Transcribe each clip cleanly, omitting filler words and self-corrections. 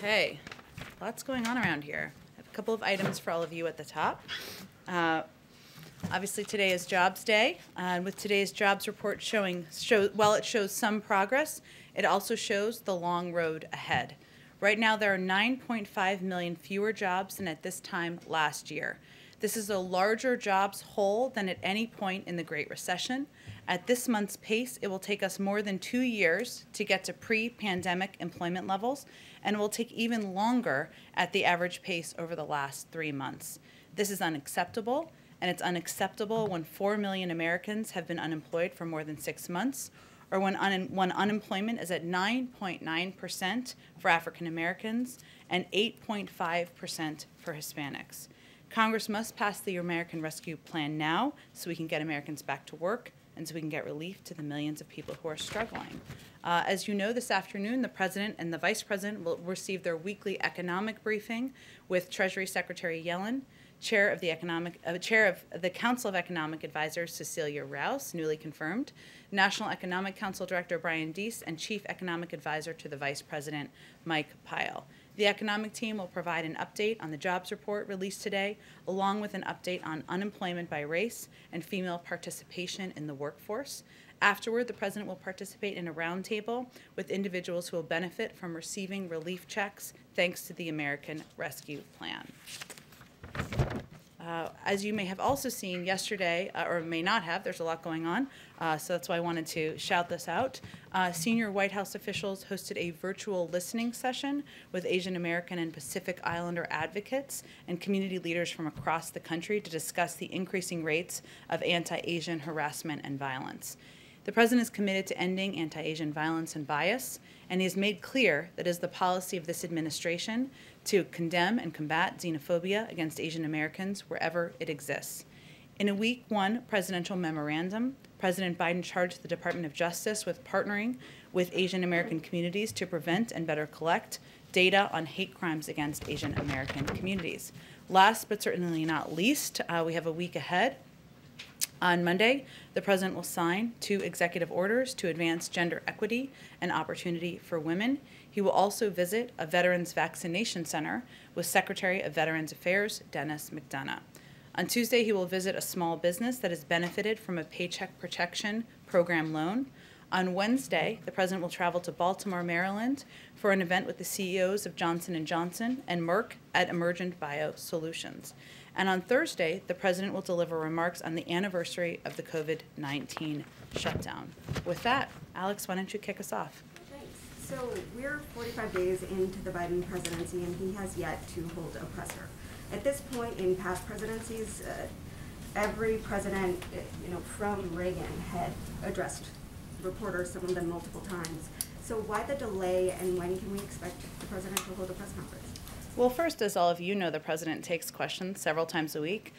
Okay, lots going on around here. I have a couple of items for all of you at the top. Obviously today is Jobs Day, and with today's jobs report while it shows some progress, it also shows the long road ahead. Right now there are 9.5 million fewer jobs than at this time last year. This is a larger jobs hole than at any point in the Great Recession. At this month's pace, it will take us more than 2 years to get to pre-pandemic employment levels, and it will take even longer at the average pace over the last 3 months. This is unacceptable, and it's unacceptable when 4 million Americans have been unemployed for more than 6 months, or when unemployment is at 9.9% for African Americans and 8.5% for Hispanics. Congress must pass the American Rescue Plan now so we can get Americans back to work and so we can get relief to the millions of people who are struggling. As you know, this afternoon, the President and the Vice President will receive their weekly economic briefing with Treasury Secretary Yellen, Chair of the Council of Economic Advisors, Cecilia Rouse, newly confirmed, National Economic Council Director Brian Deese, and Chief Economic Advisor to the Vice President, Mike Pyle. The economic team will provide an update on the jobs report released today, along with an update on unemployment by race and female participation in the workforce. Afterward, the President will participate in a roundtable with individuals who will benefit from receiving relief checks thanks to the American Rescue Plan. As you may have also seen yesterday, or may not have, there's a lot going on, so that's why I wanted to shout this out. Senior White House officials hosted a virtual listening session with Asian American and Pacific Islander advocates and community leaders from across the country to discuss the increasing rates of anti-Asian harassment and violence. The President is committed to ending anti-Asian violence and bias, and he has made clear that it is the policy of this administration to condemn and combat xenophobia against Asian Americans wherever it exists. In a Week 1 presidential memorandum, President Biden charged the Department of Justice with partnering with Asian American communities to prevent and better collect data on hate crimes against Asian American communities. Last but certainly not least, we have a week ahead. On Monday, the President will sign 2 executive orders to advance gender equity and opportunity for women. He will also visit a Veterans Vaccination Center with Secretary of Veterans Affairs, Dennis McDonough. On Tuesday, he will visit a small business that has benefited from a Paycheck Protection Program loan. On Wednesday, the President will travel to Baltimore, Maryland for an event with the CEOs of Johnson & Johnson and Merck at Emergent Biosolutions. And on Thursday, the President will deliver remarks on the anniversary of the COVID-19 shutdown. With that, Alex, why don't you kick us off? Thanks. So we're 45 days into the Biden presidency, and he has yet to hold a presser. At this point in past presidencies, every president, from Reagan had addressed reporters, some of them multiple times. So why the delay, and when can we expect the president to hold a press conference? Well, first, as all of you know, the President takes questions several times a week.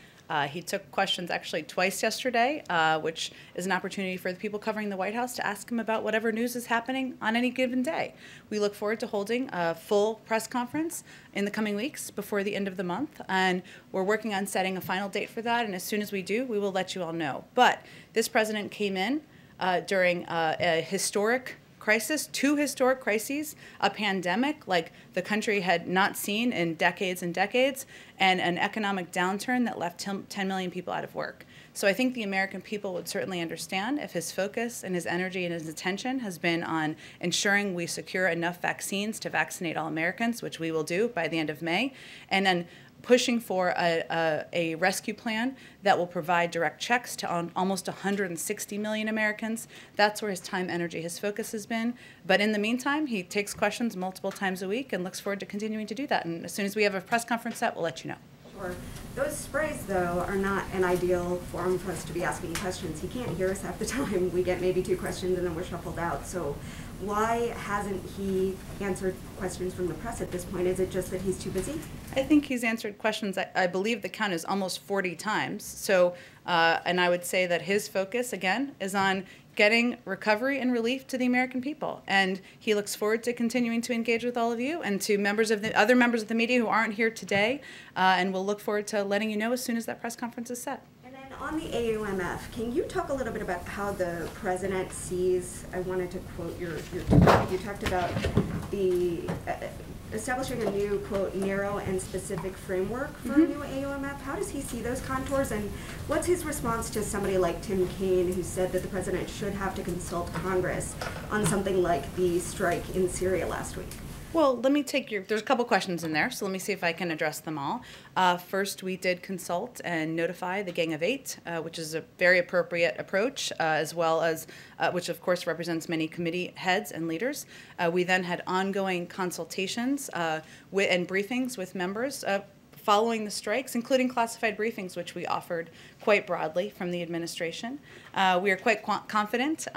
He took questions actually twice yesterday, which is an opportunity for the people covering the White House to ask him about whatever news is happening on any given day. We look forward to holding a full press conference in the coming weeks before the end of the month, and we're working on setting a final date for that, and as soon as we do, we will let you all know. But this President came in during a historic crisis, 2 historic crises, a pandemic like the country had not seen in decades and decades, and an economic downturn that left 10 million people out of work. So I think the American people would certainly understand if his focus and his energy and his attention has been on ensuring we secure enough vaccines to vaccinate all Americans, which we will do by the end of May, and then pushing for a rescue plan that will provide direct checks to almost 160 million Americans. That's where his time, energy, his focus has been. But in the meantime, he takes questions multiple times a week and looks forward to continuing to do that. And as soon as we have a press conference set, we'll let you know. Sure. Those sprays, though, are not an ideal forum for us to be asking questions. He can't hear us half the time. We get maybe 2 questions and then we're shuffled out. So why hasn't he answered questions from the press at this point? Is it just that he's too busy? I think he's answered questions, I believe the count is almost 40 times. So, and I would say that his focus, again, is on getting recovery and relief to the American people. And he looks forward to continuing to engage with all of you and to other members of the media who aren't here today. And we'll look forward to letting you know as soon as that press conference is set. And then on the AUMF, can you talk a little bit about how the president sees, I wanted to quote your tweet, you talked about the establishing a new, quote, narrow and specific framework for a new AUMF. How does he see those contours, and what's his response to somebody like Tim Kaine, who said that the president should have to consult Congress on something like the strike in Syria last week? Well, let me take there's a couple questions in there, so let me see if I can address them all. First, we did consult and notify the Gang of Eight, which is a very appropriate approach, as well as, which of course represents many committee heads and leaders. We then had ongoing consultations and briefings with members following the strikes, including classified briefings, which we offered quite broadly from the administration. We are quite confident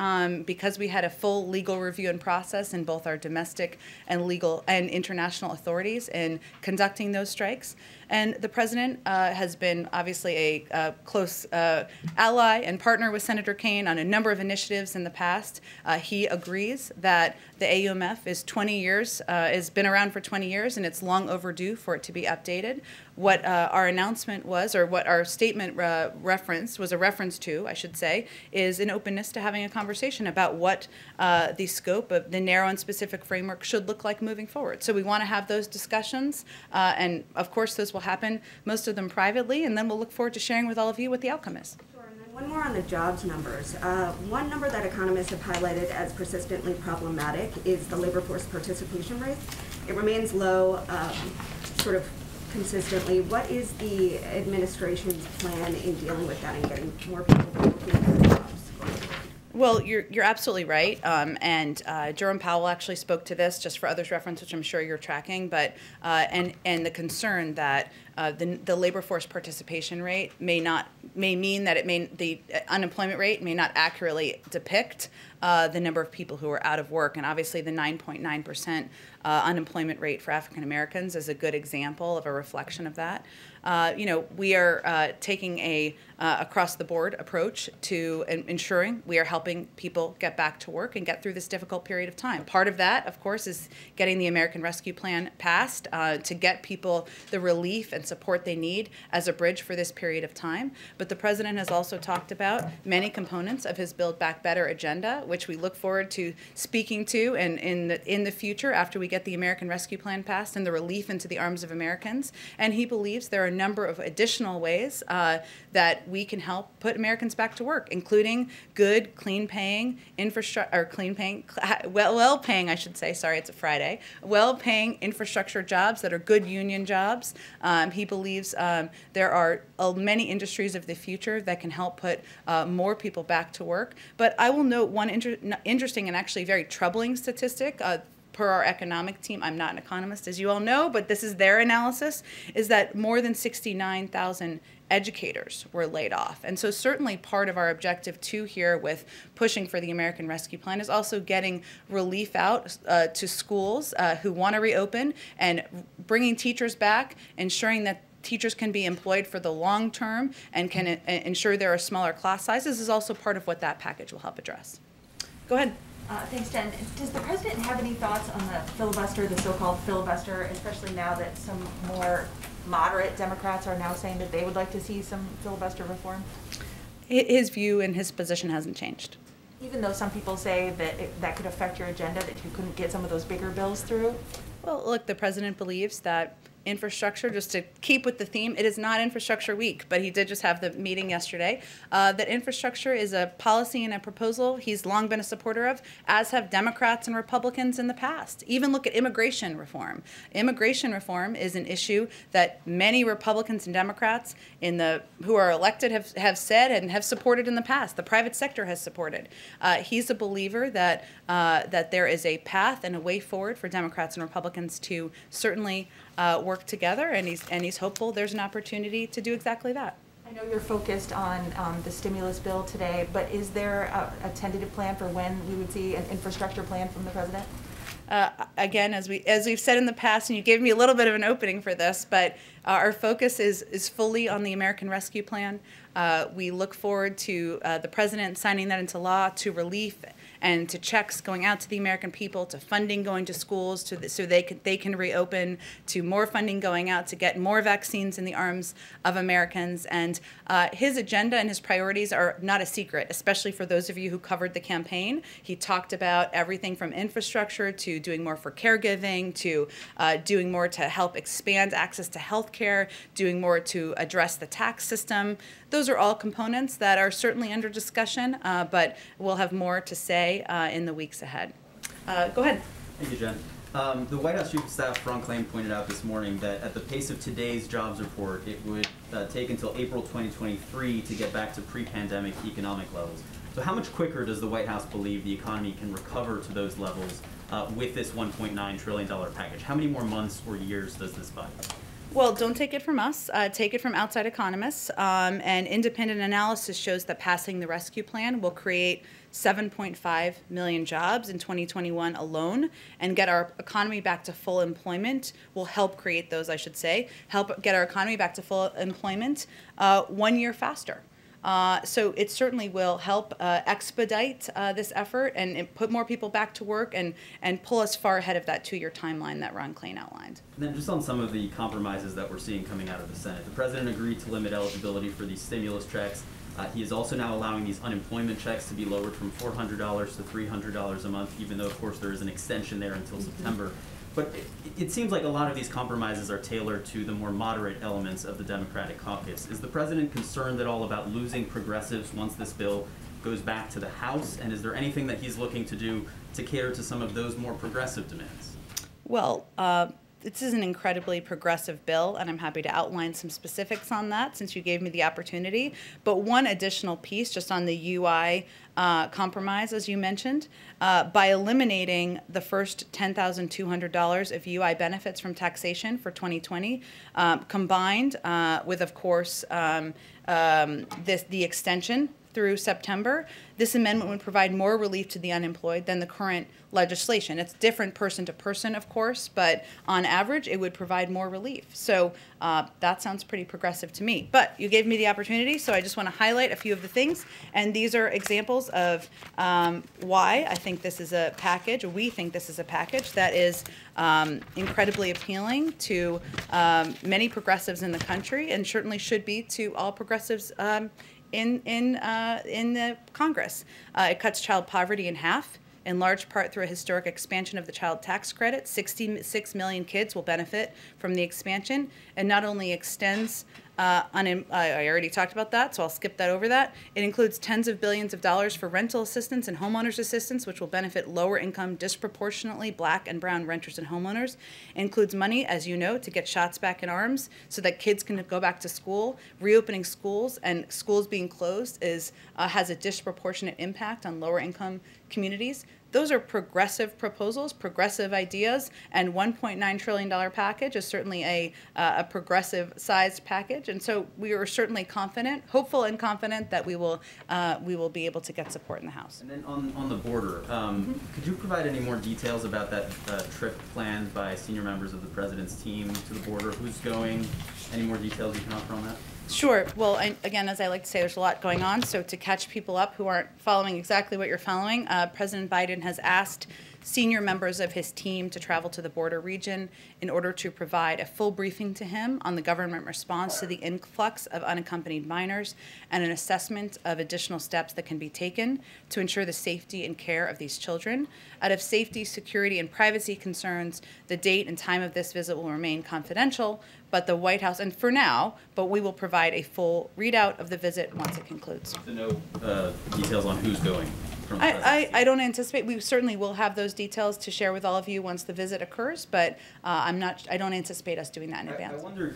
because we had a full legal review and process in both our domestic and legal and international authorities in conducting those strikes. And the president has been obviously a close ally and partner with Senator Kaine on a number of initiatives in the past. He agrees that the AUMF is 20 years, has been around for 20 years, and it's long overdue for it to be updated. What our announcement was, or what our statement referenced, was a reference to, I should say, is an openness to having a conversation about what the scope of the narrow and specific framework should look like moving forward. So we want to have those discussions, and of course those will happen, most of them privately, and then we'll look forward to sharing with all of you what the outcome is. Sure, and then one more on the jobs numbers. One number that economists have highlighted as persistently problematic is the labor force participation rate. It remains low, sort of consistently. What is the administration's plan in dealing with that and getting more people looking for jobs? Well, you're absolutely right, and Jerome Powell actually spoke to this, just for others' reference, which I'm sure you're tracking, but and the concern that the labor force participation rate may mean that the unemployment rate may not accurately depict the number of people who are out of work, and obviously the 9.9% unemployment rate for African Americans is a good example of a reflection of that. We are taking a across-the-board approach to ensuring we are helping people get back to work and get through this difficult period of time. Part of that, of course, is getting the American Rescue Plan passed to get people the relief and support they need as a bridge for this period of time. But the president has also talked about many components of his Build Back Better agenda, which we look forward to speaking to and in the future after we get the American Rescue Plan passed and the relief into the arms of Americans. And he believes there are a number of additional ways that we can help put Americans back to work, including good, clean-paying infrastructure, or well-paying, I should say. Sorry, it's a Friday. Well-paying infrastructure jobs that are good union jobs. He believes there are many industries of the future that can help put more people back to work. But I will note one interesting and actually very troubling statistic. Per our economic team, I'm not an economist, as you all know, but this is their analysis, is that more than 69,000 educators were laid off. And so certainly part of our objective too here with pushing for the American Rescue Plan is also getting relief out to schools who want to reopen and bringing teachers back, ensuring that teachers can be employed for the long term and can ensure there are smaller class sizes is also part of what that package will help address. Go ahead. Thanks, Jen. Does the president have any thoughts on the filibuster, the so-called filibuster, especially now that some more moderate Democrats are now saying that they would like to see some filibuster reform? His view and his position hasn't changed. Even though some people say that that could affect your agenda, that you couldn't get some of those bigger bills through? Well, look, the president believes that infrastructure, just to keep with the theme, it is not Infrastructure Week, but he did just have the meeting yesterday, that infrastructure is a policy and a proposal he's long been a supporter of, as have Democrats and Republicans in the past. Even look at immigration reform. Immigration reform is an issue that many Republicans and Democrats who are elected have said and have supported in the past. The private sector has supported. He's a believer that there is a path and a way forward for Democrats and Republicans to certainly work together, and he's hopeful there's an opportunity to do exactly that. I know you're focused on the stimulus bill today, but is there a tentative plan for when we would see an infrastructure plan from the president? Again, as we've said in the past, and you gave me a little bit of an opening for this, but our focus is fully on the American Rescue Plan. We look forward to the president signing that into law, to relief and to checks going out to the American people, to funding going to schools, so they can reopen, to more funding going out to get more vaccines in the arms of Americans. And his agenda and his priorities are not a secret, especially for those of you who covered the campaign. He talked about everything from infrastructure to doing more for caregiving to doing more to help expand access to health care, doing more to address the tax system. Those are all components that are certainly under discussion, but we'll have more to say in the weeks ahead. Go ahead. Thank you, Jen. The White House Chief of Staff, Ron Klain, pointed out this morning that at the pace of today's jobs report, it would take until April 2023 to get back to pre-pandemic economic levels. So how much quicker does the White House believe the economy can recover to those levels with this $1.9 trillion package? How many more months or years does this buy? Well, don't take it from us. Take it from outside economists. And independent analysis shows that passing the rescue plan will create 7.5 million jobs in 2021 alone, and get our economy back to full employment. Will help create those, I should say, help get our economy back to full employment 1 year faster. So it certainly will help expedite this effort and put more people back to work and pull us far ahead of that 2-year timeline that Ron Klain outlined. And then just on some of the compromises that we're seeing coming out of the Senate, the president agreed to limit eligibility for these stimulus checks. He is also now allowing these unemployment checks to be lowered from $400 to $300 a month, even though, of course, there is an extension there until September. But it seems like a lot of these compromises are tailored to the more moderate elements of the Democratic caucus. Is the president concerned at all about losing progressives once this bill goes back to the House? And is there anything that he's looking to do to cater to some of those more progressive demands? Well, this is an incredibly progressive bill, and I'm happy to outline some specifics on that since you gave me the opportunity. But one additional piece just on the UI compromise, as you mentioned, by eliminating the first $10,200 of UI benefits from taxation for 2020, combined with, of course, the extension through September, this amendment would provide more relief to the unemployed than the current legislation. It's different person to person, of course, but on average, it would provide more relief. So that sounds pretty progressive to me. But you gave me the opportunity, so I just want to highlight a few of the things. And these are examples of why I think this is a package, we think this is a package that is incredibly appealing to many progressives in the country, and certainly should be to all progressives in the Congress. It cuts child poverty in half, in large part through a historic expansion of the child tax credit. 66 million kids will benefit from the expansion, and not only extends I already talked about that, so I'll skip that over that. It includes tens of billions of dollars for rental assistance and homeowners assistance, which will benefit lower income, disproportionately Black and brown renters and homeowners. It includes money, as you know, to get shots back in arms so that kids can go back to school. Reopening schools and schools being closed has a disproportionate impact on lower income communities. Those are progressive proposals, progressive ideas, and $1.9 trillion package is certainly a progressive-sized package. And so we are certainly confident, hopeful and confident that we will be able to get support in the House. And then on the border, could you provide any more details about that trip planned by senior members of the president's team to the border? Who's going? Any more details you can offer on that? Sure. Well, again, as I like to say, there's a lot going on. So to catch people up who aren't following exactly what you're following, President Biden has asked senior members of his team to travel to the border region in order to provide a full briefing to him on the government response to the influx of unaccompanied minors and an assessment of additional steps that can be taken to ensure the safety and care of these children. Out of safety, security, and privacy concerns, the date and time of this visit will remain confidential, but the White House, and for now, but we will provide a full readout of the visit once it concludes. So no details on who's going? I don't anticipate. We certainly will have those details to share with all of you once the visit occurs, but I don't anticipate us doing that in advance. I wonder,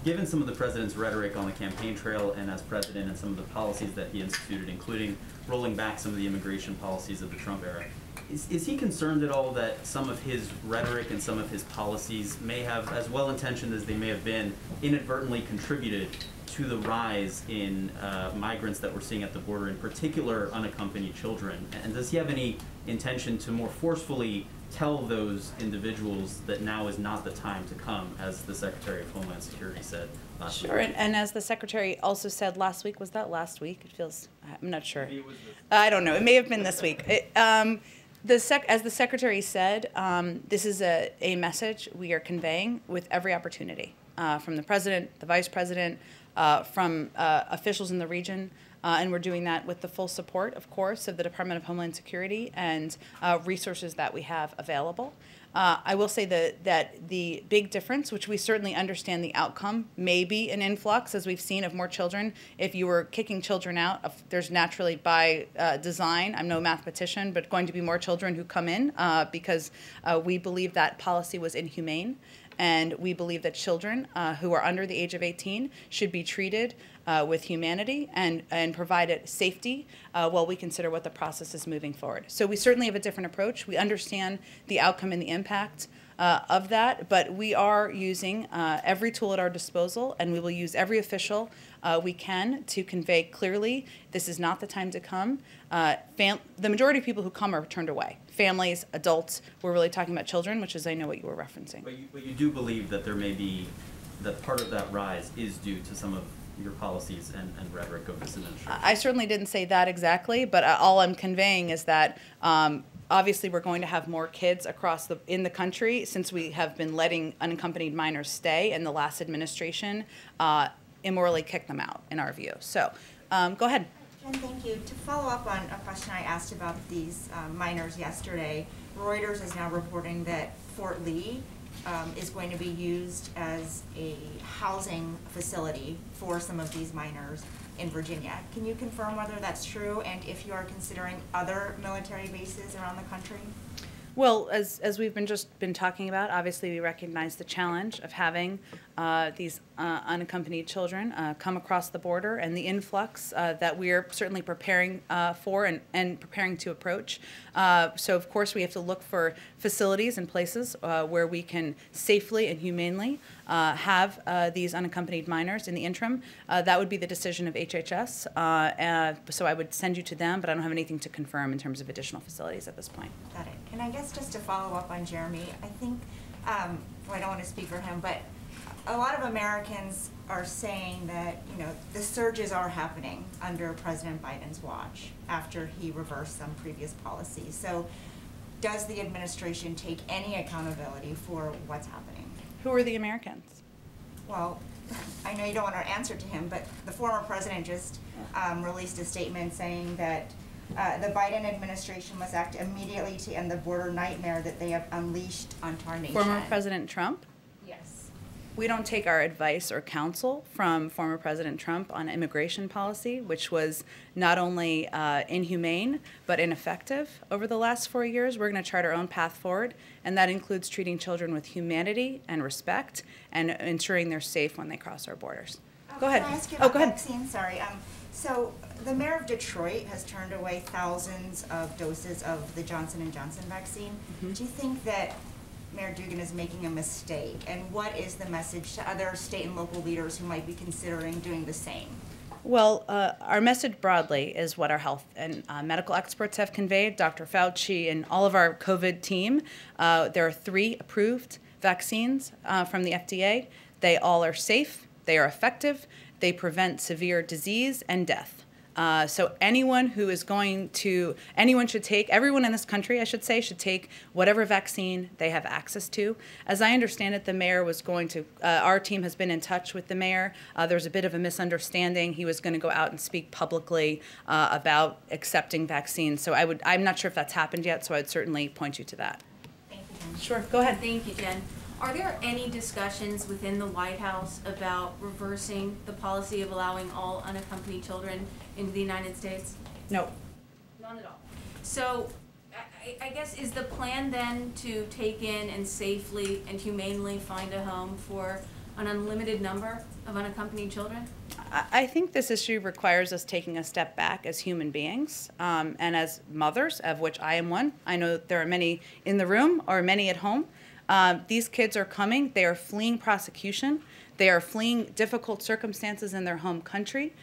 given some of the president's rhetoric on the campaign trail and as president and some of the policies that he instituted, including rolling back some of the immigration policies of the Trump era, is he concerned at all that some of his rhetoric and some of his policies may have, as well-intentioned as they may have been, inadvertently contributed to the rise in migrants that we're seeing at the border, in particular unaccompanied children? And does he have any intention to more forcefully tell those individuals that now is not the time to come, as the Secretary of Homeland Security said last week? Sure, and as the Secretary also said last week, was that last week? It feels, I'm not sure. Maybe it was this- I don't know, it may have been this week. As the Secretary said, this is a message we are conveying with every opportunity, from the President, the Vice President, from officials in the region, and we're doing that with the full support, of course, of the Department of Homeland Security and resources that we have available. I will say that the big difference, which we certainly understand the outcome, may be an influx, as we've seen, of more children. If you were kicking children out, there's naturally by design, I'm no mathematician, but going to be more children who come in because we believe that policy was inhumane. And we believe that children who are under the age of 18 should be treated with humanity and provided safety while we consider what the process is moving forward. So we certainly have a different approach. We understand the outcome and the impact of that, but we are using every tool at our disposal, and we will use every official we can to convey clearly this is not the time to come. The majority of people who come are turned away. Families, adults, we're really talking about children, which is, I know, what you were referencing. But you do believe that there may be, that part of that rise is due to some of your policies and rhetoric of this administration? I certainly didn't say that exactly, but all I'm conveying is that obviously we're going to have more kids in the country since we have been letting unaccompanied minors stay, and the last administration immorally kicked them out, in our view. So go ahead. Jen, thank you. To follow up on a question I asked about these minors yesterday, Reuters is now reporting that Fort Lee is going to be used as a housing facility for some of these minors in Virginia. Can you confirm whether that's true, and if you are considering other military bases around the country? Well, as we've just been talking about, obviously we recognize the challenge of having these unaccompanied children come across the border, and the influx that we are certainly preparing for and preparing to approach. So of course we have to look for facilities and places where we can safely and humanely have these unaccompanied minors in the interim. That would be the decision of HHS. So I would send you to them, but I don't have anything to confirm in terms of additional facilities at this point. Got it. And I guess just to follow up on Jeremy, I think, well, I don't want to speak for him, but a lot of Americans are saying that, you know, the surges are happening under President Biden's watch after he reversed some previous policies. So does the administration take any accountability for what's happening? Who are the Americans? Well, I know you don't want to answer to him, but the former president just released a statement saying that the Biden administration must act immediately to end the border nightmare that they have unleashed onto our nation. Former President Trump? Yes. We don't take our advice or counsel from former President Trump on immigration policy, which was not only inhumane but ineffective over the last 4 years. We're going to chart our own path forward, and that includes treating children with humanity and respect and ensuring they're safe when they cross our borders. Go ahead. Can I ask you Oh, about go ahead. vaccine? Sorry. So the mayor of Detroit has turned away thousands of doses of the Johnson & Johnson vaccine. Mm-hmm. Do you think that Mayor Dugan is making a mistake? And what is the message to other state and local leaders who might be considering doing the same? Well, our message broadly is what our health and medical experts have conveyed, Dr. Fauci and all of our COVID team. There are 3 approved vaccines from the FDA. They all are safe, they are effective, they prevent severe disease and death. So anyone who is everyone in this country, I should say, should take whatever vaccine they have access to. As I understand it, the mayor was going to, our team has been in touch with the mayor. There's a bit of a misunderstanding. He was going to go out and speak publicly about accepting vaccines. So I'm not sure if that's happened yet, so I'd certainly point you to that. Thank you, Jen. Sure, go ahead. Thank you, Jen. Are there any discussions within the White House about reversing the policy of allowing all unaccompanied children into the United States? No. None at all. So I guess is the plan then to take in and safely and humanely find a home for an unlimited number of unaccompanied children? I think this issue requires us taking a step back as human beings and as mothers, of which I am one. I know there are many in the room or many at home. These kids are coming. They are fleeing prosecution. They are fleeing difficult circumstances in their home country.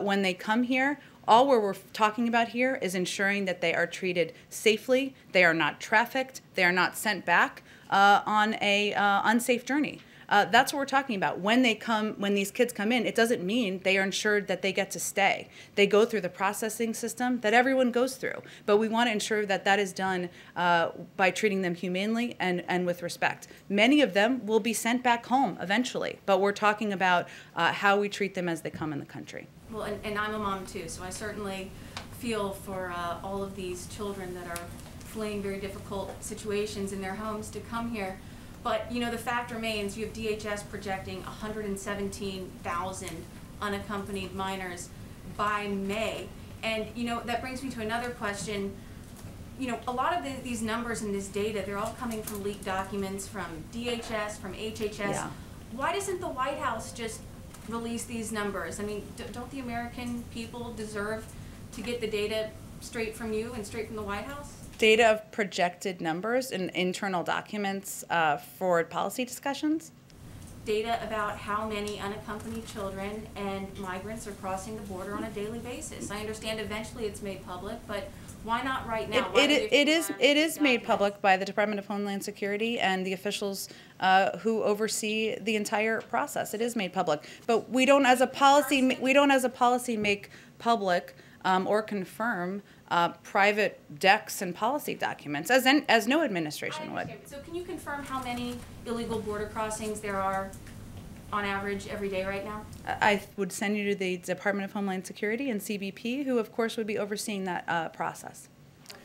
When they come here, All we're talking about here is ensuring that they are treated safely, they are not trafficked, they are not sent back on a unsafe journey. That's what we're talking about. When these kids come in, it doesn't mean they are ensured that they get to stay. They go through the processing system that everyone goes through, but we want to ensure that that is done by treating them humanely and with respect. Many of them will be sent back home eventually, but we're talking about how we treat them as they come in the country. Well, and I'm a mom too, so I certainly feel for all of these children that are fleeing very difficult situations in their homes to come here. But, you know, the fact remains, you have DHS projecting 117,000 unaccompanied minors by May. And, you know, that brings me to another question. You know, a lot of these numbers and this data, they're all coming from leaked documents from DHS, from HHS. Yeah. Why doesn't the White House just release these numbers? I mean, don't the American people deserve to get the data straight from you and straight from the White House? Data of projected numbers in internal documents for policy discussions? Data about how many unaccompanied children and migrants are crossing the border on a daily basis. I understand eventually it's made public, but why not right now? It is made public by the Department of Homeland Security and the officials who oversee the entire process. It is made public, but we don't, as a policy, make public or confirm private decks and policy documents, as no administration would. So can you confirm how many illegal border crossings there are on average every day right now? I would send you to the Department of Homeland Security and CBP, who of course would be overseeing that process.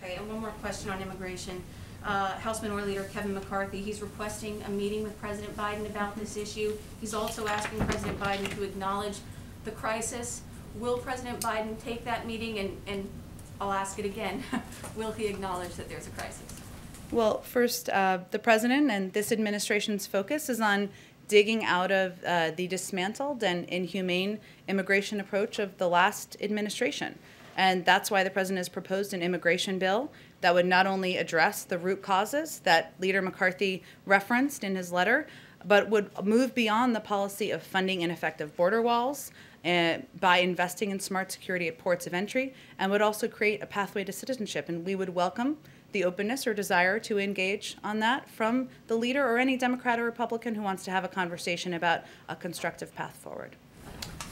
Okay, and one more question on immigration. House Minority Leader Kevin McCarthy, he's requesting a meeting with President Biden about this issue. He's also asking President Biden to acknowledge the crisis. Will President Biden take that meeting, and I'll ask it again, will he acknowledge that there's a crisis? Well, first, the President and this administration's focus is on digging out of the dismantled and inhumane immigration approach of the last administration. And that's why the President has proposed an immigration bill that would not only address the root causes that Leader McCarthy referenced in his letter, but would move beyond the policy of funding ineffective border walls by investing in smart security at ports of entry, and would also create a pathway to citizenship. And we would welcome the openness or desire to engage on that from the leader or any Democrat or Republican who wants to have a conversation about a constructive path forward.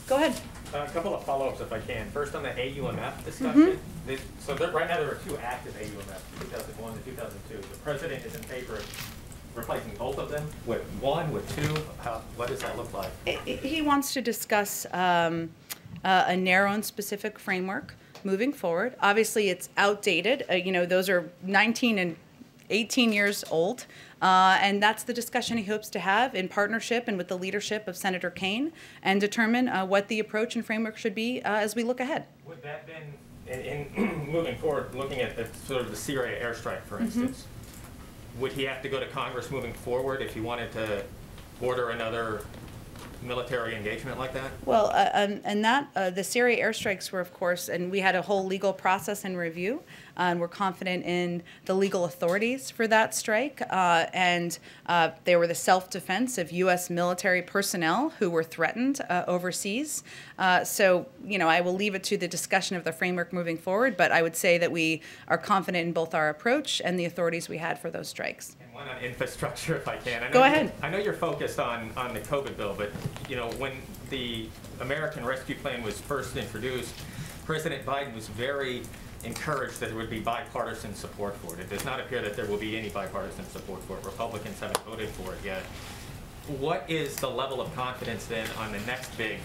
Go ahead. A couple of follow-ups if I can. First on the AUMF discussion. Right now there are two active AUMFs, 2001 and 2002. The President is in favor of replacing both of them with one, with two. What does that look like? He wants to discuss a narrow and specific framework moving forward. Obviously, it's outdated. You know, those are 19 and 18 years old, and that's the discussion he hopes to have in partnership and with the leadership of Senator Kaine, and determine what the approach and framework should be as we look ahead. Would that then, in moving forward, looking at the sort of the Syria airstrike, for instance, would he have to go to Congress moving forward if he wanted to order another military engagement like that? Well, and that the Syria airstrikes were, of course, and we had a whole legal process and review, and we're confident in the legal authorities for that strike, and they were the self-defense of U.S. military personnel who were threatened overseas. So, you know, I will leave it to the discussion of the framework moving forward, but I would say that we are confident in both our approach and the authorities we had for those strikes. And one on infrastructure, if I can. Go ahead. I know you're focused on the COVID bill, but, you know, when the American Rescue Plan was first introduced, President Biden was very encouraged that there would be bipartisan support for it. It does not appear that there will be any bipartisan support for it. Republicans haven't voted for it yet. What is the level of confidence then on the next big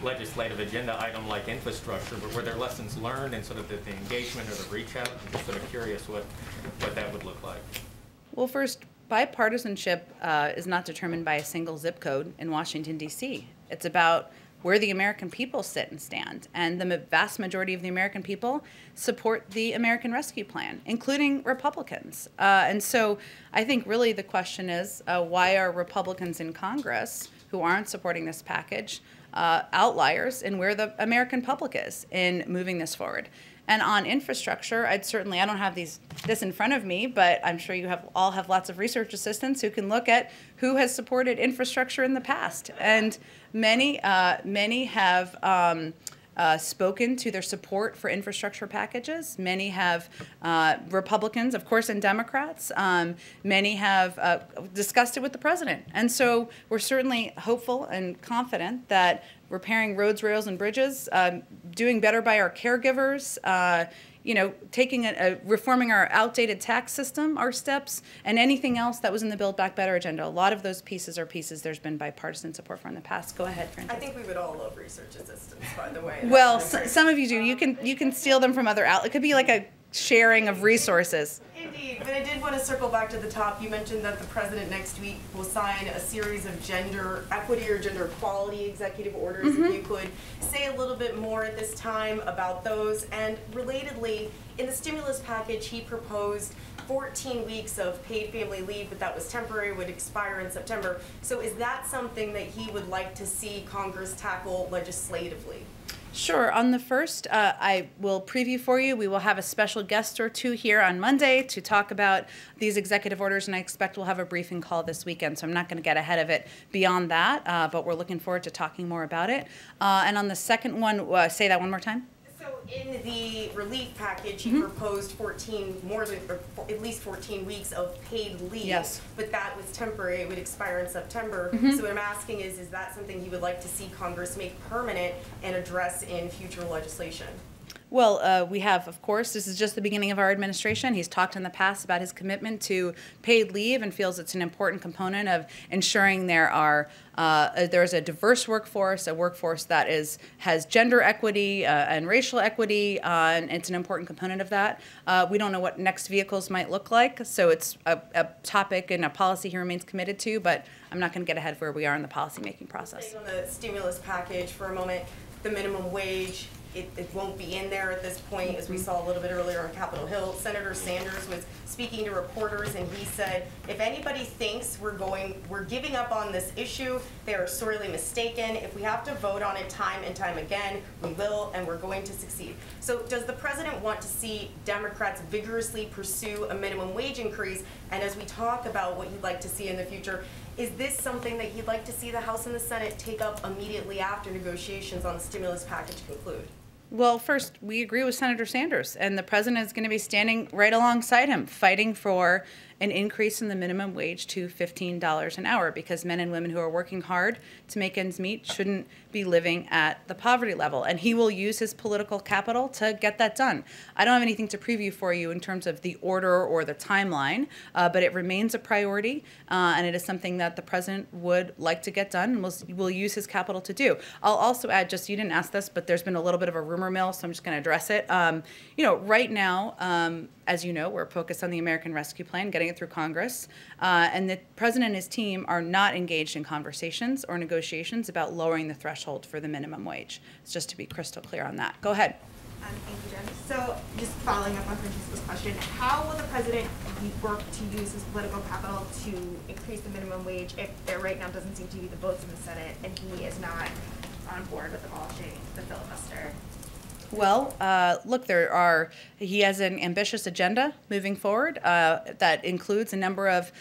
legislative agenda item like infrastructure? Were there lessons learned and sort of the engagement or the reach out? I'm just sort of curious what that would look like. Well, first, bipartisanship is not determined by a single zip code in Washington, D.C. It's about where the American people sit and stand. And the vast majority of the American people support the American Rescue Plan, including Republicans. And so I think really the question is, why are Republicans in Congress who aren't supporting this package outliers in where the American public is in moving this forward? And on infrastructure, I don't have this in front of me, but I'm sure you all have lots of research assistants who can look at who has supported infrastructure in the past. And many have spoken to their support for infrastructure packages. Many have, Republicans, of course, and Democrats. Many have discussed it with the president. And so we're certainly hopeful and confident that repairing roads, rails, and bridges, doing better by our caregivers, reforming our outdated tax system, our steps, and anything else that was in the Build Back Better agenda. A lot of those pieces are pieces there's been bipartisan support for in the past. Go ahead, Frances. I think we would all love research assistants, by the way. Well, some of you do. You can steal them from other outlets. It could be like a sharing of resources. Indeed, but I did want to circle back to the top. You mentioned that the president next week will sign a series of gender equity or gender equality executive orders. If you could say a little bit more at this time about those. And relatedly, in the stimulus package, he proposed 14 weeks of paid family leave, but that was temporary, would expire in September. So is that something that he would like to see Congress tackle legislatively? Sure. On the first, I will preview for you. We will have a special guest or two here on Monday to talk about these executive orders, and I expect we'll have a briefing call this weekend, so I'm not going to get ahead of it beyond that, but we're looking forward to talking more about it. And on the second one, say that one more time. So in the relief package, he proposed at least 14 weeks of paid leave. Yes. But that was temporary. It would expire in September. So what I'm asking is that something he would like to see Congress make permanent and address in future legislation? Well, we have, of course, this is just the beginning of our administration. He's talked in the past about his commitment to paid leave and feels it's an important component of ensuring there's a diverse workforce, a workforce that has gender equity and racial equity, and it's an important component of that. We don't know what next vehicles might look like, so it's a topic and a policy he remains committed to, but I'm not going to get ahead of where we are in the policymaking process. Staying on the stimulus package for a moment, the minimum wage, it won't be in there at this point, as we saw a little bit earlier on Capitol Hill. Senator Sanders was speaking to reporters, and he said, if anybody thinks we're giving up on this issue, they are sorely mistaken. If we have to vote on it time and time again, we will, and we're going to succeed. So does the president want to see Democrats vigorously pursue a minimum wage increase? And as we talk about what he'd like to see in the future, is this something that he'd like to see the House and the Senate take up immediately after negotiations on the stimulus package conclude? Well, first, we agree with Senator Sanders, and the president is going to be standing right alongside him, fighting for an increase in the minimum wage to $15 an hour, because men and women who are working hard to make ends meet shouldn't be living at the poverty level. And he will use his political capital to get that done. I don't have anything to preview for you in terms of the order or the timeline, but it remains a priority, and it is something that the president would like to get done and will use his capital to do. I'll also add, just you didn't ask this, but there's been a little bit of a rumor mill, so I'm just going to address it. Right now, as you know, we're focused on the American Rescue Plan, getting it through Congress, and the president and his team are not engaged in conversations or negotiations about lowering the threshold for the minimum wage. It's just to be crystal clear on that. Go ahead. Thank you, Jen. So just following up on Francesca's question, how will the president work to use his political capital to increase the minimum wage if there right now doesn't seem to be the votes in the Senate and he is not on board with abolishing the filibuster? Well, look, he has an ambitious agenda moving forward that includes a number of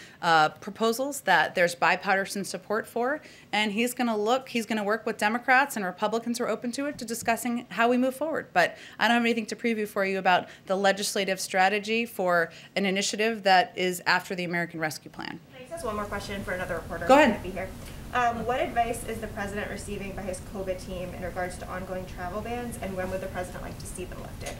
proposals that there's bipartisan support for, and he's going to work with Democrats and Republicans who are open to it to discussing how we move forward. But I don't have anything to preview for you about the legislative strategy for an initiative that is after the American Rescue Plan. Can I just ask one more question for another reporter? Go ahead. Who can't be here? What advice is the president receiving by his COVID team in regards to ongoing travel bans, and when would the president like to see them lifted?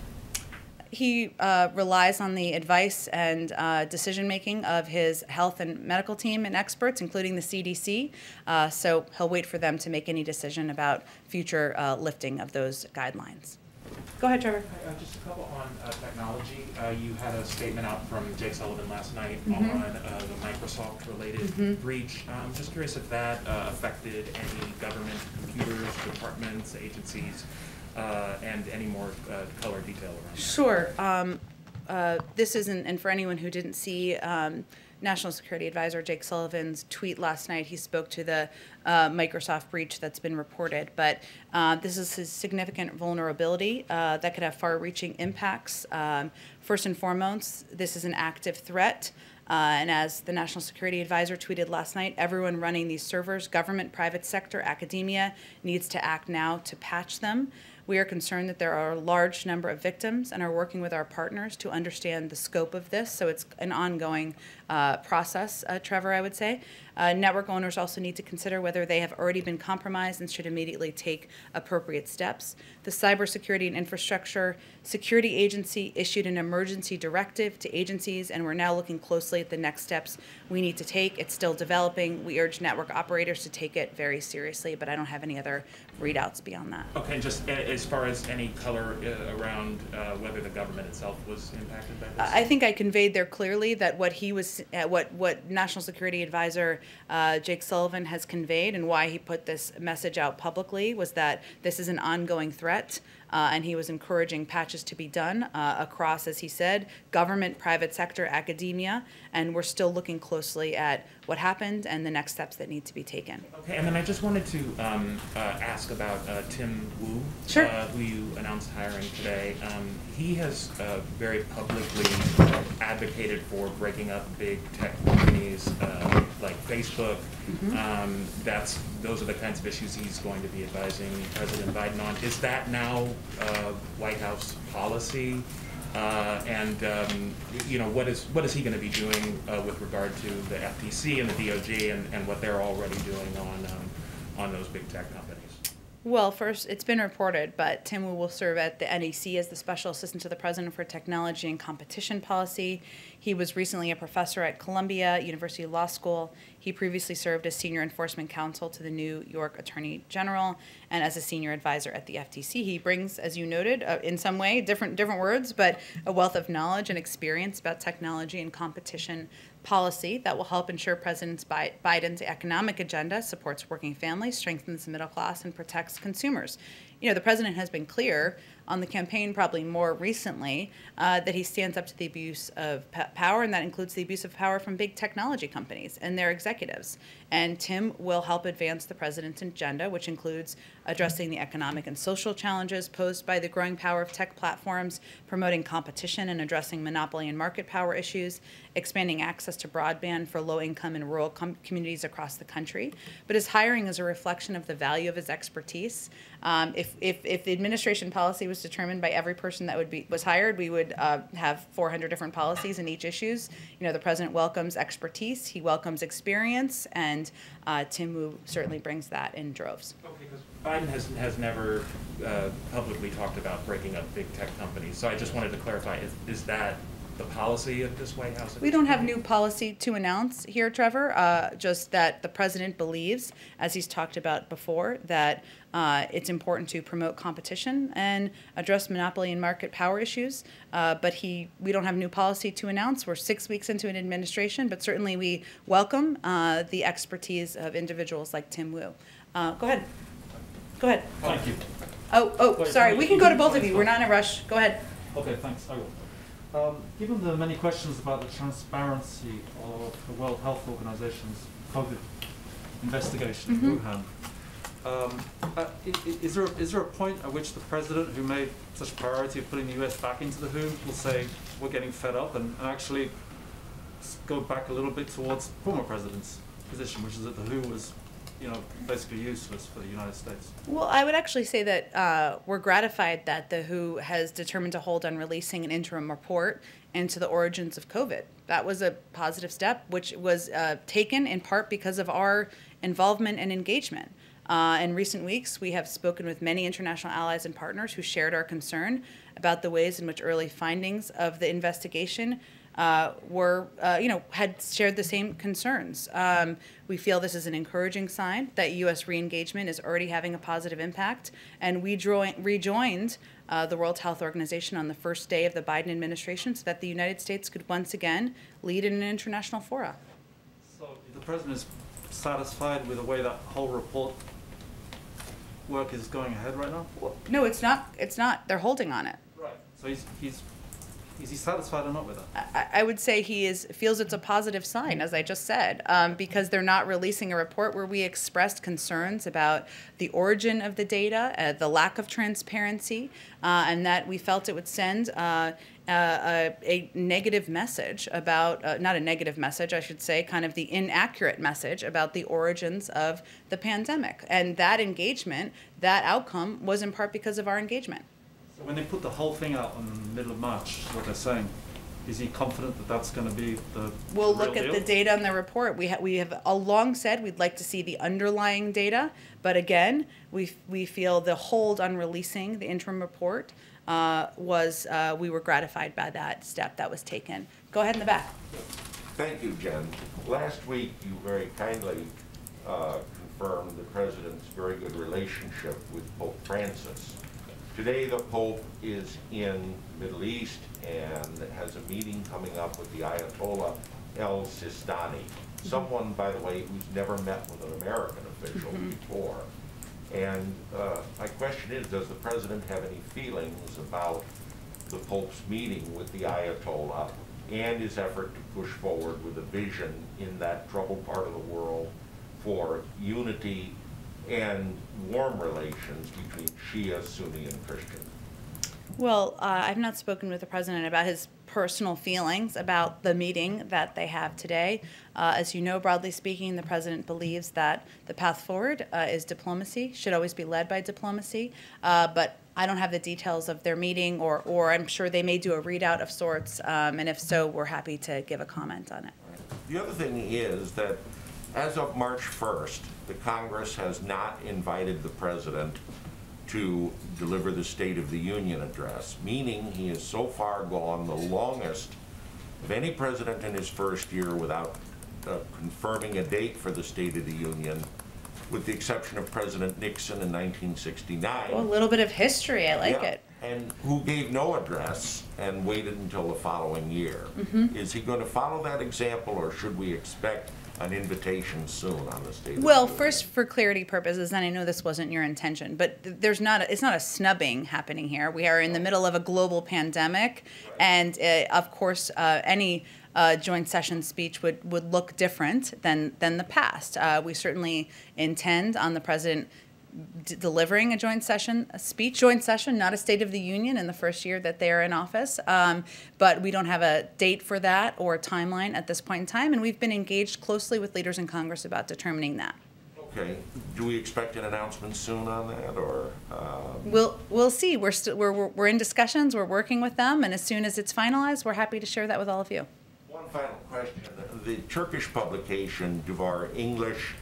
He relies on the advice and decision-making of his health and medical team and experts, including the CDC, so he'll wait for them to make any decision about future lifting of those guidelines. Go ahead, Trevor. Just a couple on technology. You had a statement out from Jake Sullivan last night on the Microsoft-related breach. I'm just curious if that affected any government computers, departments, agencies, and any more color detail around that. Sure. This isn't, and for anyone who didn't see National Security Advisor Jake Sullivan's tweet last night, he spoke to the Microsoft breach that's been reported. But this is a significant vulnerability that could have far-reaching impacts. First and foremost, this is an active threat. And as the National Security Advisor tweeted last night, everyone running these servers, government, private sector, academia, needs to act now to patch them. We are concerned that there are a large number of victims and are working with our partners to understand the scope of this. So it's an ongoing process, Trevor, I would say. Network owners also need to consider whether they have already been compromised and should immediately take appropriate steps. The Cybersecurity and Infrastructure Security Agency issued an emergency directive to agencies, and we're now looking closely at the next steps we need to take. It's still developing. We urge network operators to take it very seriously, but I don't have any other readouts beyond that. Okay, and just as far as any color around whether the government itself was impacted by this? I think I conveyed there clearly that what he was, what National Security Advisor Jake Sullivan has conveyed and why he put this message out publicly was that this is an ongoing threat. And he was encouraging patches to be done across, as he said, government, private sector, academia, and we're still looking closely at what happened and the next steps that need to be taken. Okay, and then I just wanted to ask about Tim Wu, Sure. Who you announced hiring today. He has very publicly advocated for breaking up big tech companies like Facebook. Those are the kinds of issues he's going to be advising President Biden on. Is that now White House policy? You know, what is he going to be doing with regard to the FTC and the DOJ and what they're already doing on those big tech companies? Well, first, it's been reported, but Tim Wu will serve at the NEC as the Special Assistant to the President for Technology and Competition Policy. He was recently a professor at Columbia University Law School. He previously served as Senior Enforcement Counsel to the New York Attorney General and as a Senior Advisor at the FTC. He brings, as you noted, in some way, different words, but a wealth of knowledge and experience about technology and competition policy that will help ensure President Biden's economic agenda supports working families, strengthens the middle class, and protects consumers. You know, the president has been clear on the campaign, probably more recently, that he stands up to the abuse of power, and that includes the abuse of power from big technology companies and their executives. And Tim will help advance the president's agenda, which includes addressing the economic and social challenges posed by the growing power of tech platforms, promoting competition and addressing monopoly and market power issues, expanding access to broadband for low-income and rural communities across the country. But his hiring is a reflection of the value of his expertise. If the administration policy was determined by every person that was hired, we would have 400 different policies in each issues. You know, the president welcomes expertise, he welcomes experience, and Tim Wu certainly brings that in droves. Okay, because Biden has never publicly talked about breaking up big tech companies. So I just wanted to clarify: is that the policy of this White House? We don't have new policy to announce here, Trevor, just that the president believes, as he's talked about before, that it's important to promote competition and address monopoly and market power issues. But we don't have new policy to announce. We're 6 weeks into an administration, but certainly we welcome the expertise of individuals like Tim Wu. Go ahead. Go ahead. Thank you. Oh, sorry. We can go to both of you. We're not in a rush. Go ahead. Okay, thanks. I will. Given the many questions about the transparency of the World Health Organization's COVID investigation in Wuhan, is there a point at which the president, who made such a priority of putting the US back into the WHO, will say, we're getting fed up, and actually go back a little bit towards the former president's position, which is that the WHO was, you know, basically useless for the United States? Well, I would actually say that we're gratified that the WHO has determined to hold on releasing an interim report into the origins of COVID. That was a positive step, which was taken in part because of our involvement and engagement. In recent weeks, we have spoken with many international allies and partners who shared our concern about the ways in which early findings of the investigation had shared the same concerns. We feel this is an encouraging sign that U.S. re-engagement is already having a positive impact, and we rejoined the World Health Organization on the first day of the Biden administration so that the United States could once again lead in an international fora. So the president is satisfied with the way that whole report work is going ahead right now? No, it's not. It's not. They're holding on it. Right. So Is he satisfied or not with that? I would say he feels it's a positive sign, as I just said, because they're not releasing a report where we expressed concerns about the origin of the data, the lack of transparency, and that we felt it would send a negative message about, not a negative message, I should say, kind of the inaccurate message about the origins of the pandemic. And that engagement, that outcome, was in part because of our engagement. So when they put the whole thing out in the middle of March, what they're saying, is he confident that that's going to be the We'll real look at deal? the data in the report. We have long said we'd like to see the underlying data, but again, we feel the hold on releasing the interim report we were gratified by that step that was taken. Go ahead in the back. Thank you, Jen. Last week, you very kindly confirmed the President's very good relationship with Pope Francis. Today, the Pope is in the Middle East and has a meeting coming up with the Ayatollah El Sistani, someone, by the way, who's never met with an American official before. And my question is, does the President have any feelings about the Pope's meeting with the Ayatollah and his effort to push forward with a vision in that troubled part of the world for unity and warm relations between Shia, Sunni, and Christian? Well, I've not spoken with the President about his personal feelings about the meeting that they have today. As you know, broadly speaking, the President believes that the path forward is diplomacy, should always be led by diplomacy, but I don't have the details of their meeting, or I'm sure they may do a readout of sorts, and if so, we're happy to give a comment on it. The other thing is that as of March 1st, the Congress has not invited the President to deliver the State of the Union address, meaning he has so far gone the longest of any president in his first year without confirming a date for the State of the Union, with the exception of President Nixon in 1969. Well, a little bit of history, I like it. And who gave no address and waited until the following year. Is he going to follow that example, or should we expect an invitation soon on the State of the Well, Union? first, for clarity purposes, and I know this wasn't your intention, but it's not a snubbing happening here. We are in the middle of a global pandemic, and of course, any joint session speech would look different than the past. We certainly intend on the President delivering a joint session speech, not a State of the Union in the first year that they are in office. But we don't have a date for that or a timeline at this point in time, and we've been engaged closely with leaders in Congress about determining that. Okay. Do we expect an announcement soon on that, or? We'll see. We're in discussions. We're working with them, and as soon as it's finalized, we're happy to share that with all of you. One final question. The Turkish publication, Duvar English,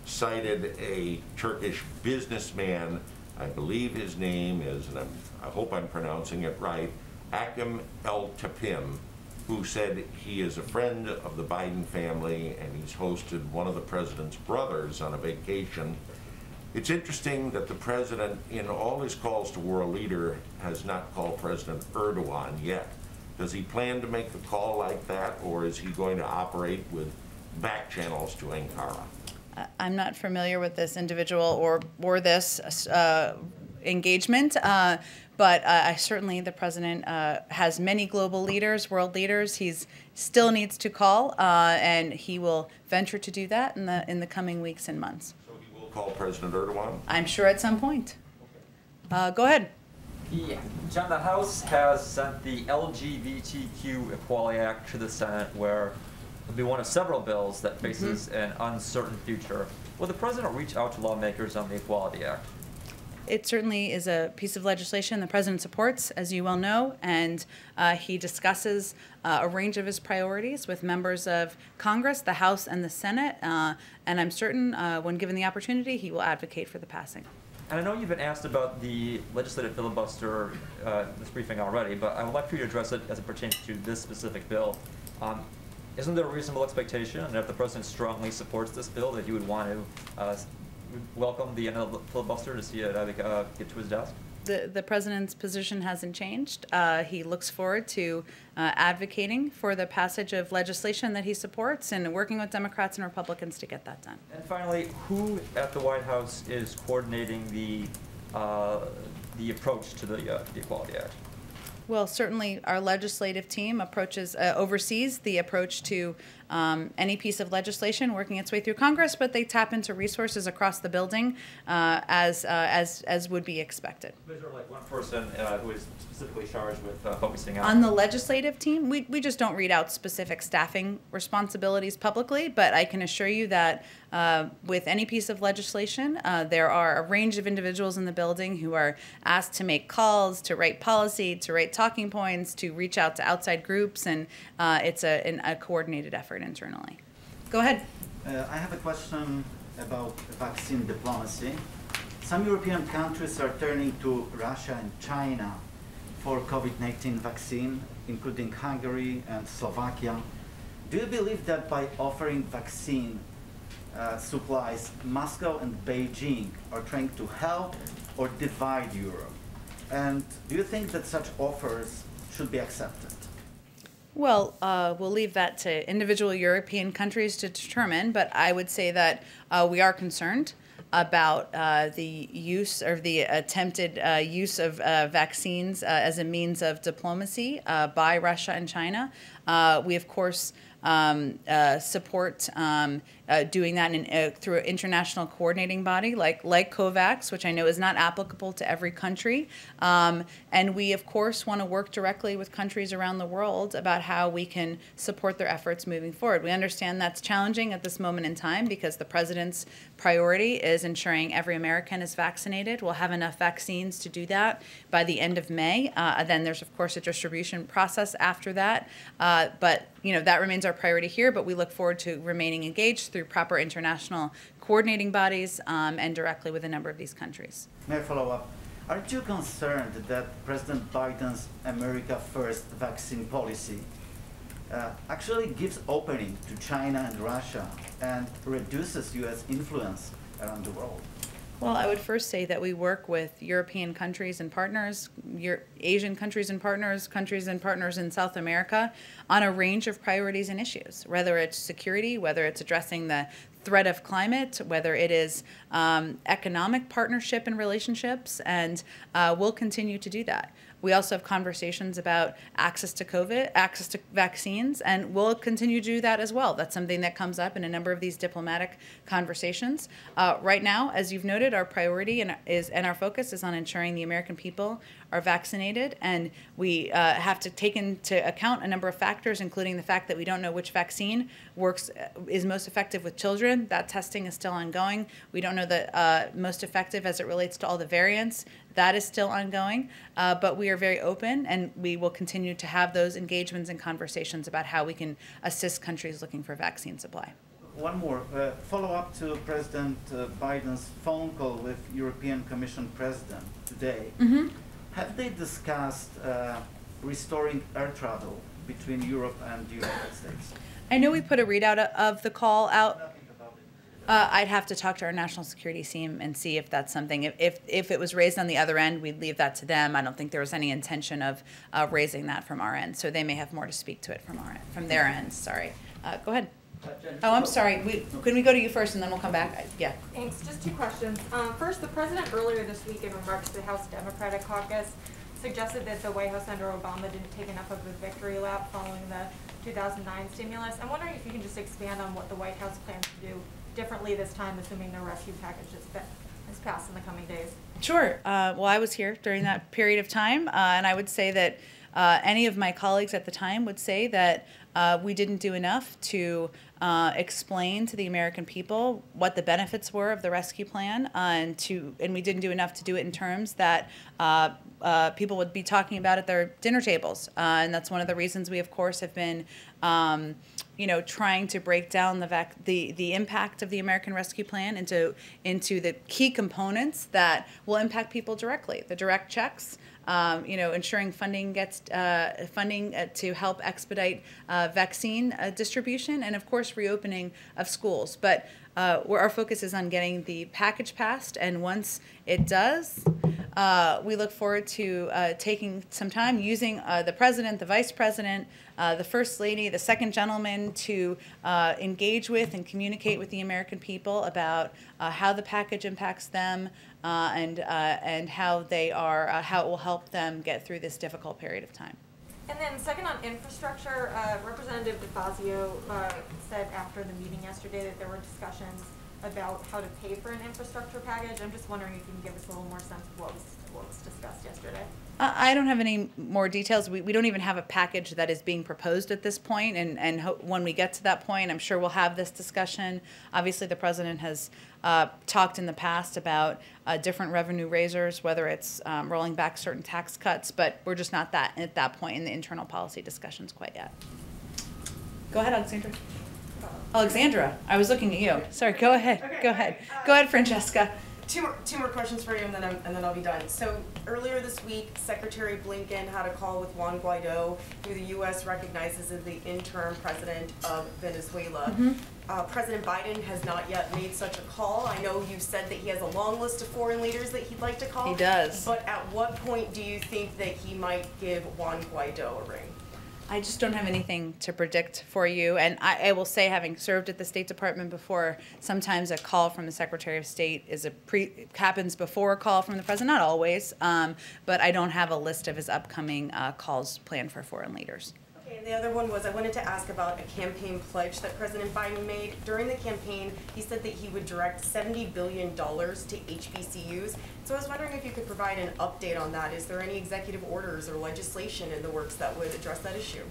cited a Turkish businessman, I believe his name is, and I hope I'm pronouncing it right, Akim El Tapim, who said he is a friend of the Biden family and he's hosted one of the president's brothers on a vacation. It's interesting that the president, in all his calls to world leader, has not called President Erdogan yet. Does he plan to make a call like that, or is he going to operate with back channels to Ankara? I'm not familiar with this individual or this engagement, but certainly the President has many global leaders, world leaders. He's still needs to call, and he will venture to do that in the coming weeks and months. So he will call President Erdogan? I'm sure at some point. Go ahead. Yeah. John, the House has sent the LGBTQ Equality Act to the Senate, where it'll be one of several bills that faces an uncertain future. Will the President reach out to lawmakers on the Equality Act? It certainly is a piece of legislation the President supports, as you well know, and he discusses a range of his priorities with members of Congress, the House, and the Senate, and I'm certain when given the opportunity, he will advocate for the passing. And I know you've been asked about the legislative filibuster this briefing already, but I would like for you to address it as it pertains to this specific bill. Isn't there a reasonable expectation that if the President strongly supports this bill that you would want to welcome the end of the filibuster to see it get to his desk? The President's position hasn't changed. He looks forward to advocating for the passage of legislation that he supports and working with Democrats and Republicans to get that done. And finally, who at the White House is coordinating the approach to the Equality Act? Well, certainly our legislative team oversees the approach to any piece of legislation working its way through Congress, but they tap into resources across the building as would be expected. Is there like one person who is specifically charged with focusing On the legislative team, we just don't read out specific staffing responsibilities publicly, but I can assure you that with any piece of legislation, there are a range of individuals in the building who are asked to make calls, to write policy, to write talking points, to reach out to outside groups, and it's a coordinated effort internally. Go ahead. I have a question about vaccine diplomacy. Some European countries are turning to Russia and China for COVID-19 vaccine, including Hungary and Slovakia. Do you believe that by offering vaccine supplies, Moscow and Beijing are trying to help or divide Europe? And do you think that such offers should be accepted? Well, we'll leave that to individual European countries to determine, but I would say that we are concerned about the use or the attempted use of vaccines as a means of diplomacy by Russia and China. We, of course, support doing that through an international coordinating body like COVAX, which I know is not applicable to every country. And we, of course, want to work directly with countries around the world about how we can support their efforts moving forward. We understand that's challenging at this moment in time because the president's priority is ensuring every American is vaccinated. We'll have enough vaccines to do that by the end of May. Then there's, of course, a distribution process after that. But that remains our priority here, but we look forward to remaining engaged through proper international coordinating bodies and directly with a number of these countries. May I follow up? Aren't you concerned that President Biden's America First vaccine policy actually gives opening to China and Russia and reduces U.S. influence around the world? Well, I would first say that we work with European countries and partners, Asian countries and partners in South America on a range of priorities and issues, whether it's security, whether it's addressing the threat of climate, whether it is economic partnership and relationships, and we'll continue to do that. We also have conversations about access to vaccines, and we'll continue to do that as well. That's something that comes up in a number of these diplomatic conversations. Right now, as you've noted, our priority and our focus is on ensuring the American people are vaccinated, and we have to take into account a number of factors, including the fact that we don't know which vaccine is most effective with children. That testing is still ongoing. We don't know the most effective as it relates to all the variants. That is still ongoing, but we are very open, and we will continue to have those engagements and conversations about how we can assist countries looking for vaccine supply. One more follow-up to President Biden's phone call with European Commission President today. Mm-hmm. Have they discussed restoring air travel between Europe and the United States? I know we put a readout of the call out. I'd have to talk to our national security team and see if that's something. If it was raised on the other end, we'd leave that to them. I don't think there was any intention of raising that from our end. So they may have more to speak to it from their end. Sorry. Go ahead. Oh, I'm sorry. Can we go to you first and then we'll come back? Yeah. Thanks. Just two questions. First, the president earlier this week in remarks to the House Democratic Caucus suggested that the White House under Obama didn't take enough of a victory lap following the 2009 stimulus. I'm wondering if you can just expand on what the White House plans to do differently this time, assuming no rescue package is passed in the coming days. Sure. Well, I was here during that period of time, and I would say that any of my colleagues at the time would say that we didn't do enough to explain to the American people what the benefits were of the rescue plan, and we didn't do enough to do it in terms that people would be talking about at their dinner tables. And that's one of the reasons we, of course, have been trying to break down the impact of the American Rescue Plan into the key components that will impact people directly. The direct checks, ensuring funding gets funding to help expedite vaccine distribution, and of course reopening of schools. But where our focus is on getting the package passed, and once it does, We look forward to taking some time using the president, the vice president, the first lady, the second gentleman to engage with and communicate with the American people about how the package impacts them and how they are, how it will help them get through this difficult period of time. And then second on infrastructure, Representative DeFazio said after the meeting yesterday that there were discussions about how to pay for an infrastructure package. I'm just wondering if you can give us a little more sense of what was discussed yesterday. I don't have any more details. We don't even have a package that is being proposed at this point, and when we get to that point, I'm sure we'll have this discussion. Obviously, the president has talked in the past about different revenue raisers, whether it's rolling back certain tax cuts, but we're just not at that point in the internal policy discussions quite yet. Go ahead, Alexandra. Alexandra, I was looking at you. Sorry, go ahead. Okay, go ahead. Go ahead, Francesca. Two more questions for you, and then I'll be done. So earlier this week, Secretary Blinken had a call with Juan Guaido, who the U.S. recognizes as the interim president of Venezuela. President Biden has not yet made such a call. I know you said that he has a long list of foreign leaders that he'd like to call. He does. But at what point do you think that he might give Juan Guaido a ring? I just don't have anything to predict for you. And I will say, having served at the State Department before, sometimes a call from the Secretary of State happens before a call from the President. Not always, but I don't have a list of his upcoming calls planned for foreign leaders. Okay, and the other one was I wanted to ask about a campaign pledge that President Biden made. During the campaign, he said that he would direct $70 billion to HBCUs. So I was wondering if you could provide an update on that. Is there any executive orders or legislation in the works that would address that issue?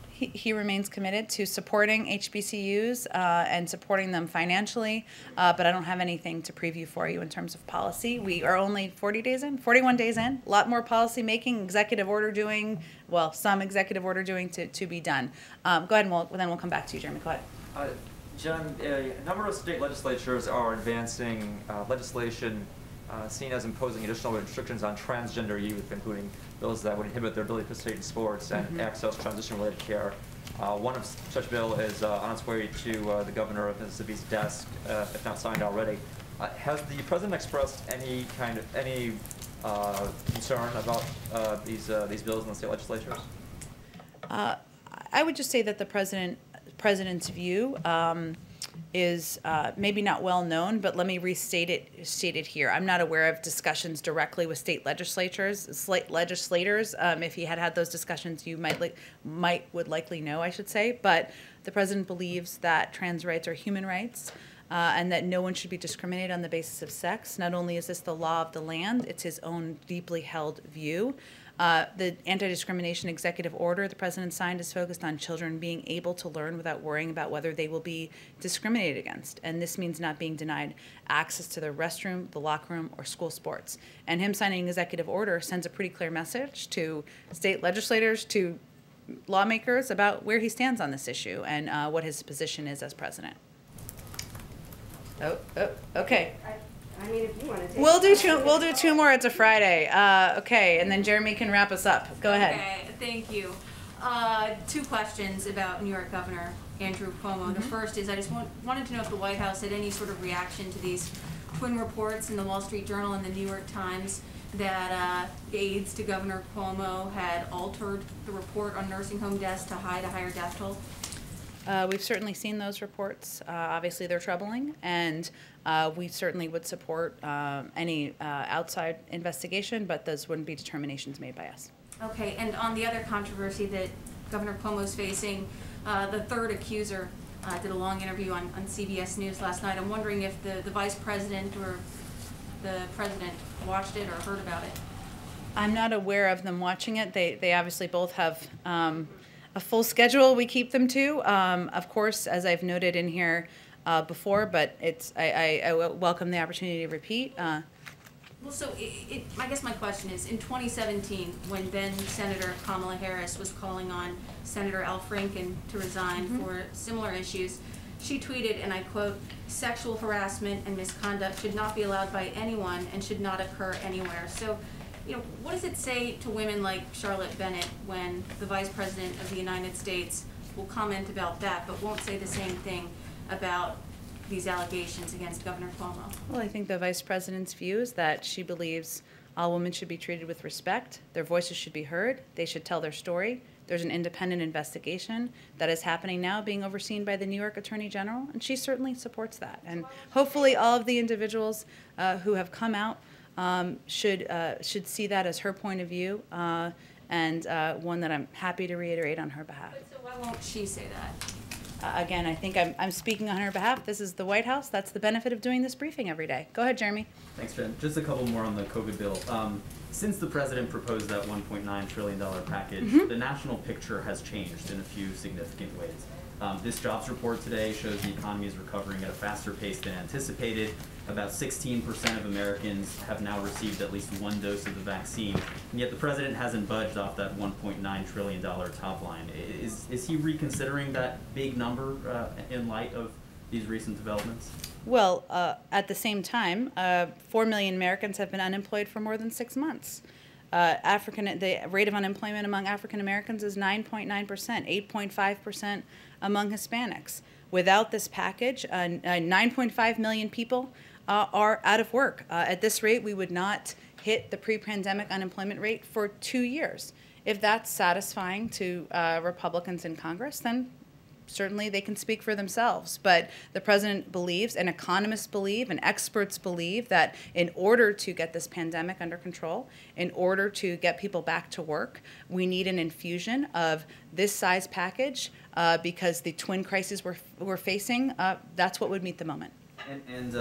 He remains committed to supporting HBCUs and supporting them financially, but I don't have anything to preview for you in terms of policy. We are only 41 days in, a lot more policy making, executive order doing, well, some executive order doing to be done. Go ahead, and then we'll come back to you, Jeremy. Go ahead. John, a number of state legislatures are advancing legislation seen as imposing additional restrictions on transgender youth, including bills that would inhibit their ability to participate in sports and access transition-related care. One of such bill is on its way to the governor of Mississippi's desk, if not signed already. Has the president expressed any concern about these bills in the state legislatures? I would just say that the president's view is maybe not well known, but let me restate it here. I'm not aware of discussions directly with state legislators. If he had those discussions, you would likely know, I should say. But the president believes that trans rights are human rights. And that no one should be discriminated on the basis of sex. Not only is this the law of the land, it's his own deeply held view. The anti-discrimination executive order the president signed is focused on children being able to learn without worrying about whether they will be discriminated against. And this means not being denied access to the restroom, the locker room, or school sports. And him signing an executive order sends a pretty clear message to state legislators, to lawmakers about where he stands on this issue and what his position is as president. Okay. I mean, if you want to take We'll do two more. It's a Friday. Okay, and then Jeremy can wrap us up. Go ahead. Okay, thank you. Two questions about New York Governor Andrew Cuomo. The first is I just wanted to know if the White House had any sort of reaction to these twin reports in the Wall Street Journal and the New York Times that aides to Governor Cuomo had altered the report on nursing home deaths to hide a higher death toll. We've certainly seen those reports. Obviously, they're troubling, and we certainly would support any outside investigation, but those wouldn't be determinations made by us. Okay, and on the other controversy that Governor Cuomo's facing, the third accuser did a long interview on CBS News last night. I'm wondering if the vice president or the president watched it or heard about it. I'm not aware of them watching it. They obviously both have a full schedule we keep them to, of course, as I've noted in here before, but I welcome the opportunity to repeat. Well, so I guess my question is, in 2017, when then Senator Kamala Harris was calling on Senator Al Franken to resign for similar issues, she tweeted, and I quote, "Sexual harassment and misconduct should not be allowed by anyone and should not occur anywhere." So, you know, what does it say to women like Charlotte Bennett when the Vice President of the United States will comment about that, but won't say the same thing about these allegations against Governor Cuomo? Well, I think the Vice President's view is that she believes All women should be treated with respect. Their voices should be heard. They should tell their story. There's an independent investigation that is happening now, being overseen by the New York Attorney General, and she certainly supports that. And hopefully all of the individuals who have come out should see that as her point of view, and one that I'm happy to reiterate on her behalf. But so why won't she say that? Again, I think I'm speaking on her behalf. This is the White House. That's the benefit of doing this briefing every day. Go ahead, Jeremy. Thanks, Jen. Just a couple more on the COVID bill. Since the president proposed that $1.9 trillion package, the national picture has changed in a few significant ways. This jobs report today shows the economy is recovering at a faster pace than anticipated. About 16% of Americans have now received at least one dose of the vaccine, and yet the president hasn't budged off that $1.9 trillion top line. Is he reconsidering that big number in light of these recent developments? Well, at the same time, 4 million Americans have been unemployed for more than 6 months. The rate of unemployment among African Americans is 9.9%, 8.5% among Hispanics. Without this package, 9.5 million people are out of work. At this rate, we would not hit the pre-pandemic unemployment rate for 2 years. If that's satisfying to Republicans in Congress, then certainly they can speak for themselves. But the president believes, and economists believe, and experts believe that in order to get this pandemic under control, in order to get people back to work, we need an infusion of this size package because the twin crises we're facing, that's what would meet the moment. And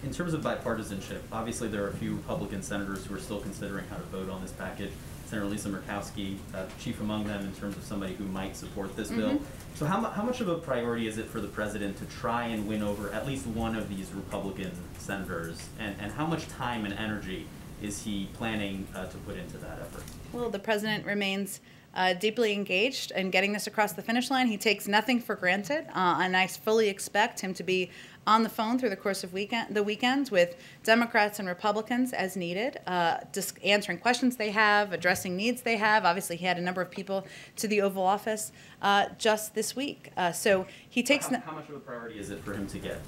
in terms of bipartisanship, obviously there are a few Republican senators who are still considering how to vote on this package. Senator Lisa Murkowski, chief among them in terms of somebody who might support this bill. So how much of a priority is it for the president to try and win over at least one of these Republican senators? And how much time and energy is he planning to put into that effort? Well, the president remains deeply engaged in getting this across the finish line. He takes nothing for granted, and I fully expect him to be on the phone through the course of the weekends with Democrats and Republicans as needed, just answering questions they have, addressing needs they have. Obviously, he had a number of people to the Oval Office just this week. So he takes... How much of a priority is it for him to get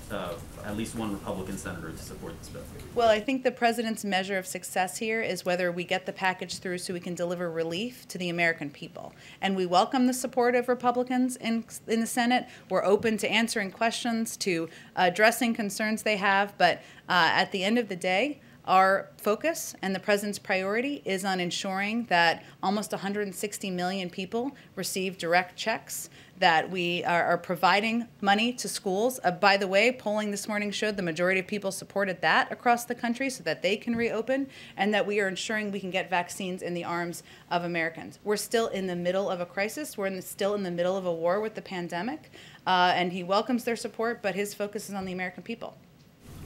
at least one Republican senator to support this bill? Well, I think the president's measure of success here is whether we get the package through so we can deliver relief to the American people. And we welcome the support of Republicans in the Senate. We're open to answering questions, to addressing concerns they have, but at the end of the day, our focus and the president's priority is on ensuring that almost 160 million people receive direct checks, that we are providing money to schools. By the way, polling this morning showed the majority of people supported that across the country so that they can reopen, and that we are ensuring we can get vaccines in the arms of Americans. We're still in the middle of a crisis. We're still in the middle of a war with the pandemic, and he welcomes their support, but his focus is on the American people.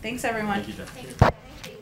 Thanks, everyone. Thank you, Jen. Thank you.